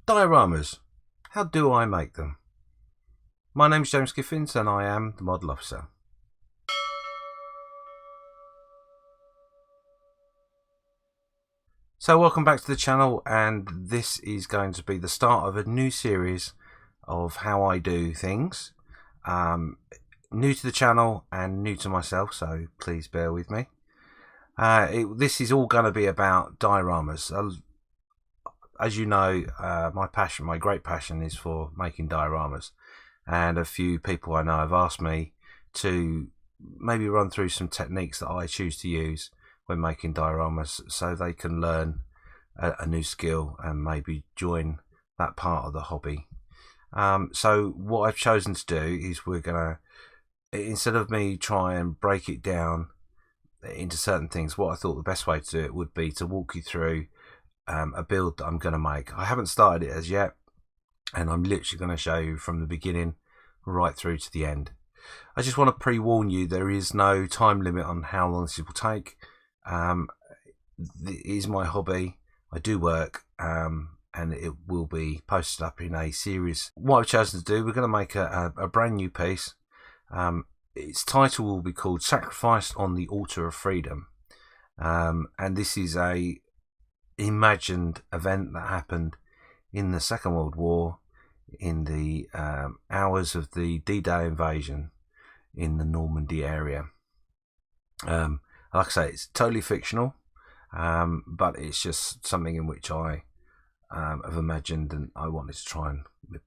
Dioramas. How do I make them? My name's James Giffins and I am the Model Officer. So welcome back to the channel, and this is going to be the start of a new series of how I do things. New to the channel and new to myself, so please bear with me. This is all going to be about dioramas. As you know, my great passion is for making dioramas, and a few people I know have asked me to maybe run through some techniques that I choose to use when making dioramas, so they can learn a new skill and maybe join that part of the hobby. So what I've chosen to do is we're gonna, instead of me try and break it down into certain things, what I thought the best way to do it would be to walk you through a build that I'm going to make. I haven't started it as yet, and I'm literally going to show you from the beginning right through to the end. I just want to pre-warn you, there is no time limit on how long this will take. It is my hobby. I do work, and it will be posted up in a series. What I've chosen to do, we're going to make a brand new piece. Its title will be called Sacrifice on the Altar of Freedom, and this is a imagined event that happened in the Second World War, in the hours of the D-Day invasion in the Normandy area. Like I say, it's totally fictional, but it's just something in which I have imagined and I wanted to try and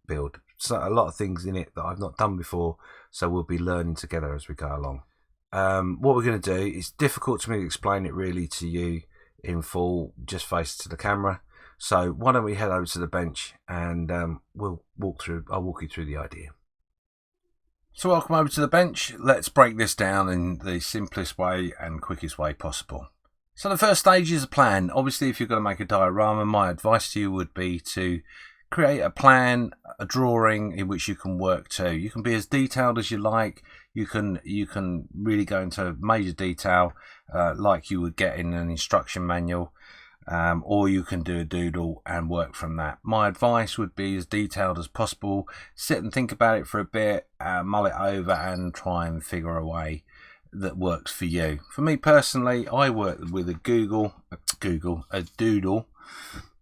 build. So a lot of things in it that I've not done before, so we'll be learning together as we go along. What we're going to do is difficult to me to explain it really to you in full, just face to the camera. So why don't we head over to the bench and I'll walk you through the idea. So welcome over to the bench. Let's break this down in the simplest way and quickest way possible. So the first stage is a plan. Obviously, if you're going to make a diorama, my advice to you would be to create a plan, a drawing in which you can work to. You can be as detailed as you like. You can really go into major detail like you would get in an instruction manual, or you can do a doodle and work from that. My advice would be as detailed as possible. Sit and think about it for a bit, mull it over and try and figure a way that works for you. For me personally, I work with a doodle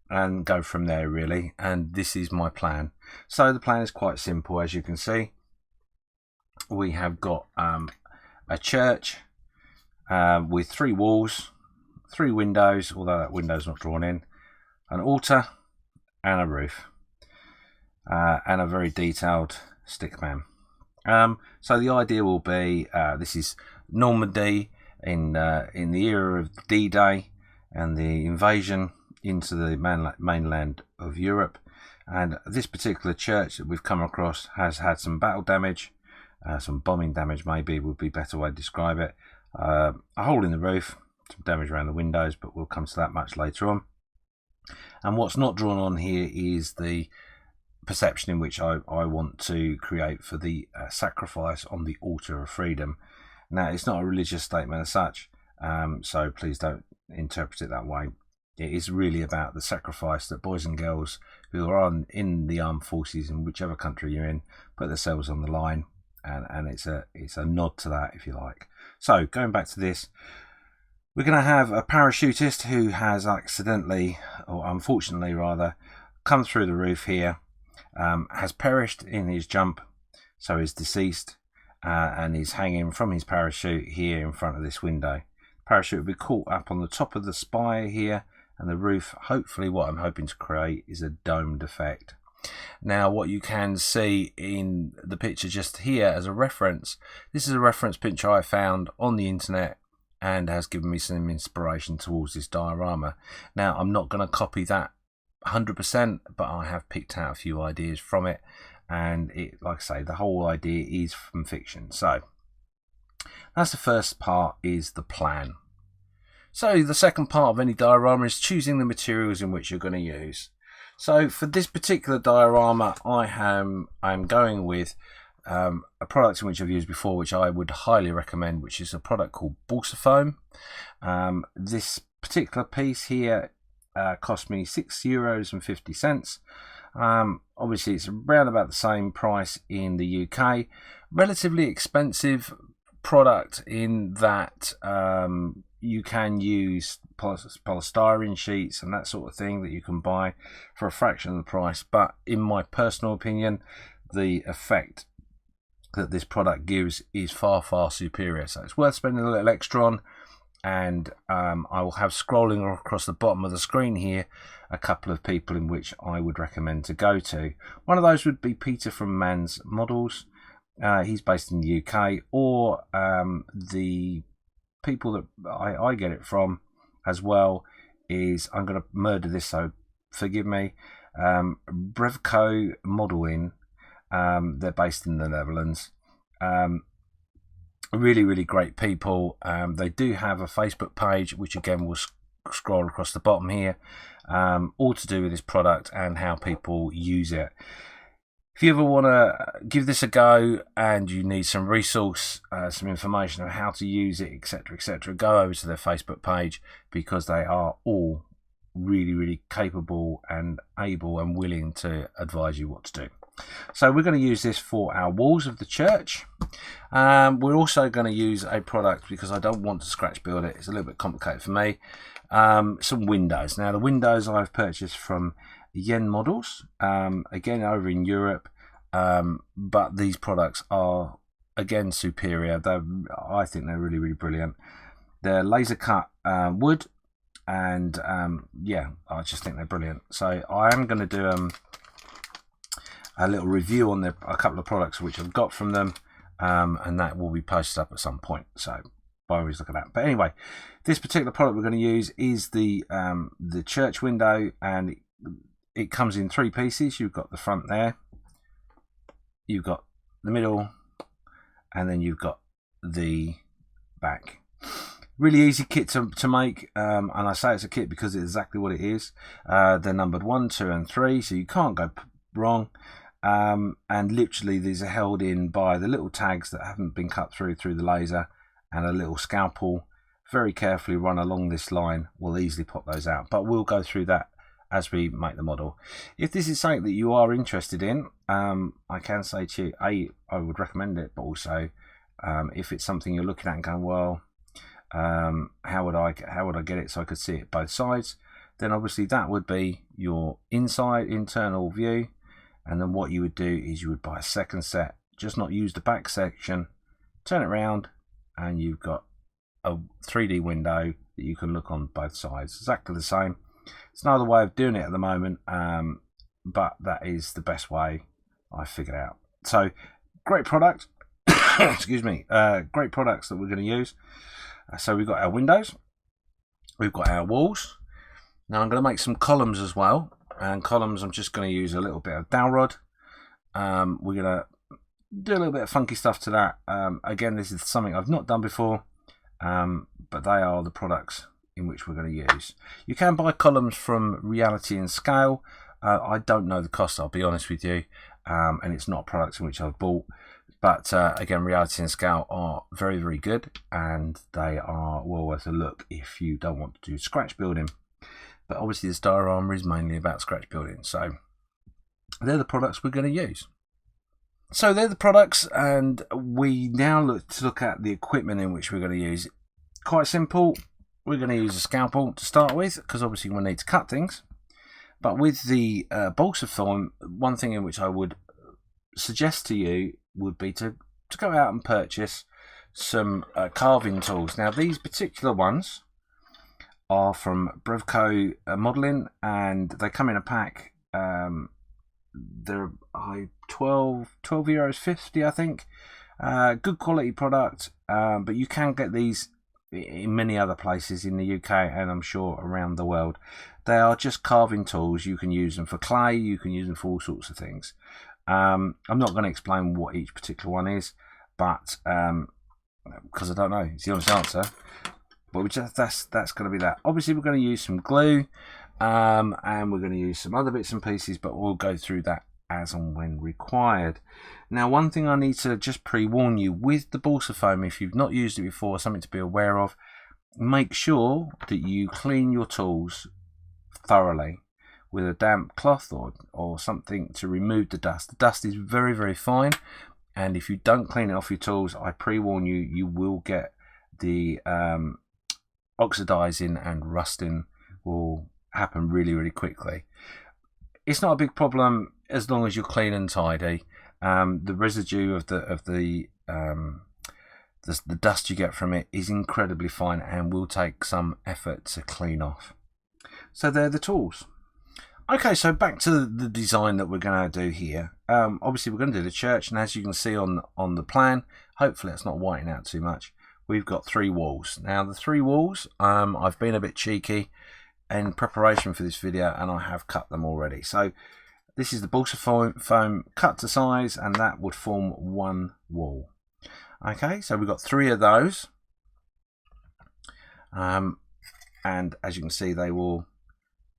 and go from there really, and this is my plan. So the plan is quite simple. As you can see, we have got a church with 3 walls, 3 windows, although that window's not drawn in, an altar and a roof, and a very detailed stick man. So the idea will be, this is Normandy in the era of D-Day and the invasion into the mainland of Europe, and this particular church that we've come across has had some battle damage, some bombing damage maybe would be a better way to describe it, a hole in the roof, some damage around the windows, but we'll come to that much later on. And what's not drawn on here is the perception in which I want to create for the sacrifice on the altar of freedom. Now, it's not a religious statement as such, so please don't interpret it that way. It is really about the sacrifice that boys and girls who are in the armed forces in whichever country you're in put themselves on the line, and it's a nod to that, if you like. So going back to this, we're going to have a parachutist who has accidentally, or unfortunately rather, come through the roof here, has perished in his jump, so he's deceased, and he's hanging from his parachute here in front of this window. Parachute will be caught up on the top of the spire here, and the roof, hopefully what I'm hoping to create is a domed effect. Now what you can see in the picture just here as a reference, this is a reference picture I found on the internet and has given me some inspiration towards this diorama. Now I'm not going to copy that 100%, but I have picked out a few ideas from it, and it, like I say, the whole idea is from fiction. So that's the first part, is the plan. So the second part of any diorama is choosing the materials in which you're going to use. So for this particular diorama, I'm going with a product in which I've used before, which I would highly recommend, which is a product called Balsa-Foam. This particular piece here cost me €6.50. Obviously it's around about the same price in the UK. Relatively expensive product in that you can use polystyrene sheets and that sort of thing that you can buy for a fraction of the price, but in my personal opinion, the effect that this product gives is far superior, so it's worth spending a little extra on. And I will have scrolling across the bottom of the screen here a couple of people in which I would recommend to go to. One of those would be Peter from Man's Models. He's based in the UK, or the people that I get it from as well is, I'm going to murder this, so forgive me, Brevco Modeling. They're based in the Netherlands. Really great people. They do have a Facebook page, which again will scroll across the bottom here, all to do with this product and how people use it. If you ever want to give this a go and you need some resource, some information on how to use it, etc., go over to their Facebook page, because they are all really capable and able and willing to advise you what to do. So we're going to use this for our walls of the church. We're also going to use a product, because I don't want to scratch build it, it's a little bit complicated for me, some windows. Now the windows I've purchased from Yen Models, again over in Europe, but these products are again superior. I think they're really brilliant. They're laser cut wood, and yeah, I just think they're brilliant. So I am going to do a little review on a couple of products which I've got from them, and that will be posted up at some point, so by always look at that. But anyway, this particular product we're going to use is the church window, and it comes in 3 pieces. You've got the front there, you've got the middle, and then you've got the back. Really easy kit to make, and I say it's a kit because it's exactly what it is. They're numbered 1, 2 and 3, so you can't go wrong. And literally these are held in by the little tags that haven't been cut through the laser, and a little scalpel very carefully run along this line will easily pop those out, but we'll go through that as we make the model. If this is something that you are interested in, I can say to you, I would recommend it, but also if it's something you're looking at and going, well, how would I get it so I could see it both sides, then obviously that would be your internal view. And then what you would do is you would buy a second set, just not use the back section, turn it around, and you've got a 3D window that you can look on both sides. Exactly the same. It's another way of doing it at the moment, but that is the best way I figured out. So great product. Excuse me. Great products that we're going to use. So we've got our windows, we've got our walls. Now I'm going to make some columns as well. And columns, I'm just going to use a little bit of dowel rod. We're going to do a little bit of funky stuff to that. Again, this is something I've not done before, but they are the products in which we're going to use. You can buy columns from Reality and Scale. I don't know the cost, I'll be honest with you, and it's not products in which I've bought. But again, Reality and Scale are very good, and they are well worth a look if you don't want to do scratch building. But obviously this diorama is mainly about scratch building, so they're the products we're going to use. So they're the products, and we now look at the equipment in which we're going to use. Quite simple. We're going to use a scalpel to start with, because obviously we'll need to cut things. But with the Balsa-Foam, one thing in which I would suggest to you would be to go out and purchase some carving tools. Now these particular ones are from Brevco Modeling, and they come in a pack. They're €12.50, I think. Good quality product, but you can get these in many other places in the UK, and I'm sure around the world. They are just carving tools. You can use them for clay, you can use them for all sorts of things. I'm not going to explain what each particular one is, but because I don't know, it's the honest answer. But that's going to be that. Obviously we're going to use some glue, and we're going to use some other bits and pieces, but we'll go through that as and when required. Now, one thing I need to just pre-warn you with the Balsa-Foam, if you've not used it before, something to be aware of, make sure that you clean your tools thoroughly with a damp cloth or something to remove the dust. The dust is very, very fine, and if you don't clean it off your tools, I pre-warn you, you will get the oxidizing and rusting will happen really, really quickly. It's not a big problem as long as you're clean and tidy. The residue of the dust you get from it is incredibly fine and will take some effort to clean off. So they're the tools. Okay, so back to the design that we're going to do here. Obviously we're going to do the church, and as you can see on the plan, hopefully it's not whitening out too much, we've got 3 walls. Now the 3 walls, I've been a bit cheeky in preparation for this video, and I have cut them already. So this is the Balsa-Foam cut to size, and that would form 1 wall. Okay, so we've got 3 of those, and as you can see, they will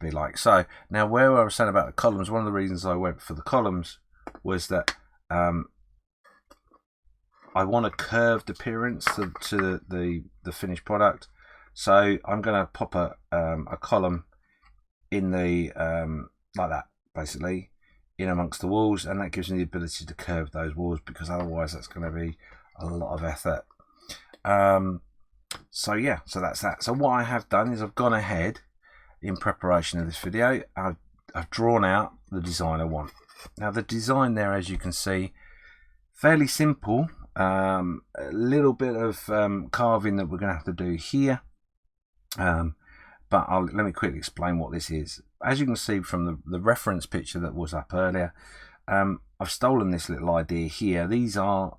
be like so. Now, where I was saying about the columns, one of the reasons I went for the columns was that I want a curved appearance to the finished product. So I'm going to pop a column in the like that, basically, in amongst the walls, and that gives me the ability to curve those walls, because otherwise that's going to be a lot of effort. So yeah, so that's that. So what I have done is I've gone ahead in preparation of this video. I've drawn out the design I want. Now the design there, as you can see, fairly simple. A little bit of carving that we're going to have to do here, but let me quickly explain what this is. As you can see from the reference picture that was up earlier, I've stolen this little idea here. These are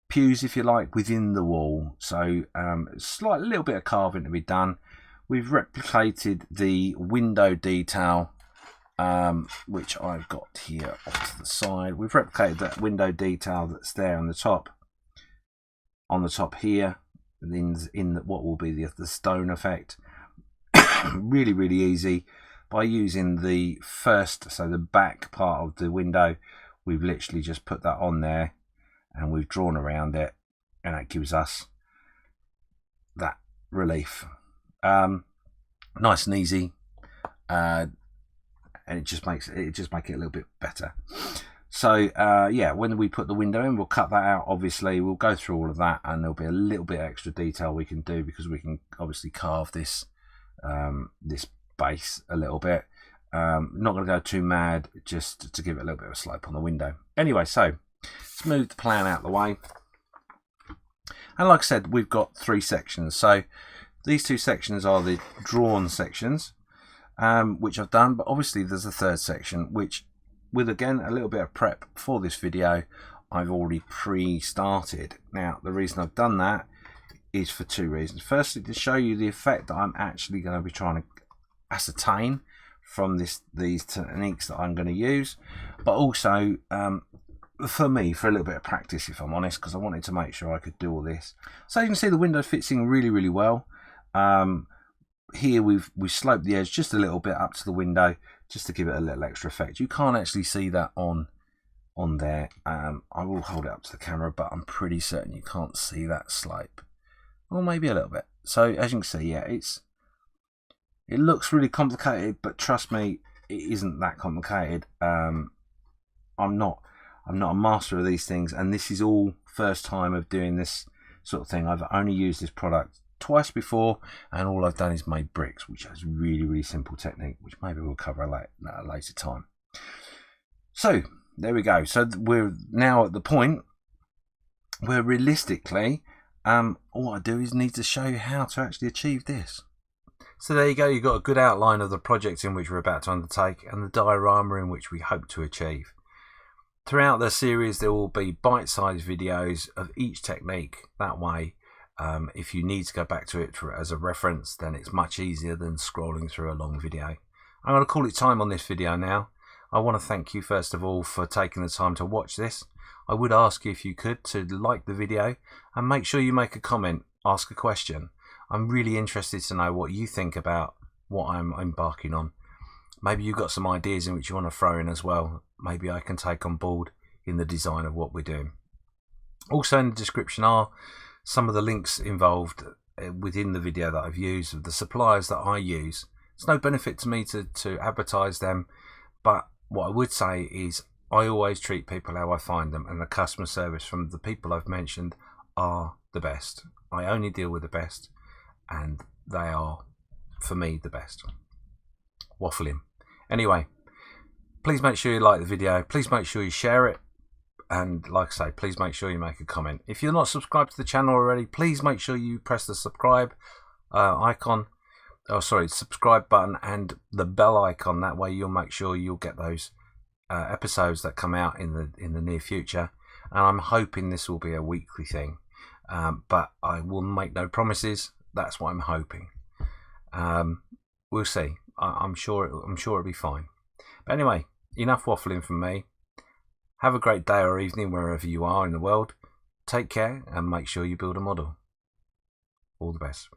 pews, if you like, within the wall. So slight little bit of carving to be done. We've replicated the window detail, which I've got here off to the side. We've replicated that window detail that's there on the top here, in what will be the stone effect. Really, really easy. By using the first, so the back part of the window, we've literally just put that on there, and we've drawn around it, and that gives us that relief. Nice and easy, and it just makes it a little bit better. So yeah, when we put the window in, we'll cut that out. Obviously, we'll go through all of that, and there'll be a little bit extra detail we can do, because we can obviously carve this this base a little bit. Not going to go too mad, just to give it a little bit of a slope on the window. Anyway, so let's move the plan out of the way. And like I said, we've got 3 sections. So these 2 sections are the drawn sections, which I've done, but obviously there's a 3rd section, which, with again a little bit of prep for this video, I've already pre-started. Now the reason I've done that is for 2 reasons. Firstly, to show you the effect that I'm actually going to be trying to ascertain from these techniques that I'm going to use, but also for me, for a little bit of practice, if I'm honest, because I wanted to make sure I could do all this. So you can see the window fits in really, really well. Here we've sloped the edge just a little bit up to the window, just to give it a little extra effect. You can't actually see that on there. I will hold it up to the camera, but I'm pretty certain you can't see that slope, or maybe a little bit. So as you can see, yeah, it looks really complicated, but trust me, it isn't that complicated. I'm not a master of these things, and this is all first time of doing this sort of thing. I've only used this product twice before, and all I've done is made bricks, which is really, really simple technique, which maybe we'll cover at a later time. So there we go. So we're now at the point where realistically, all I do is need to show you how to actually achieve this. So there you go, you've got a good outline of the project in which we're about to undertake, and the diorama in which we hope to achieve. Throughout the series there will be bite-sized videos of each technique. That way, if you need to go back to it as a reference, then it's much easier than scrolling through a long video. I'm going to call it time on this video now. I want to thank you first of all for taking the time to watch this. I would ask you, if you could, to like the video and make sure you make a comment, ask a question. I'm really interested to know what you think about what I'm embarking on. Maybe you've got some ideas in which you want to throw in as well. Maybe I can take on board in the design of what we're doing. Also in the description are some of the links involved within the video that I've used, of the suppliers that I use It's no benefit to me to advertise them, but what I would say is I always treat people how I find them, and the customer service from the people I've mentioned are the best. I only deal with the best, and they are, for me, the best. Waffling. Anyway, please make sure you like the video. Please make sure you share it. And like I say, please make sure you make a comment. If you're not subscribed to the channel already, please make sure you press the subscribe icon. Oh, sorry, subscribe button and the bell icon. That way you'll make sure you'll get those episodes that come out in the near future. And I'm hoping this will be a weekly thing, but I will make no promises. That's what I'm hoping. We'll see. I'm sure it'll be fine. But anyway, enough waffling from me. Have a great day or evening wherever you are in the world. Take care and make sure you build a model. All the best.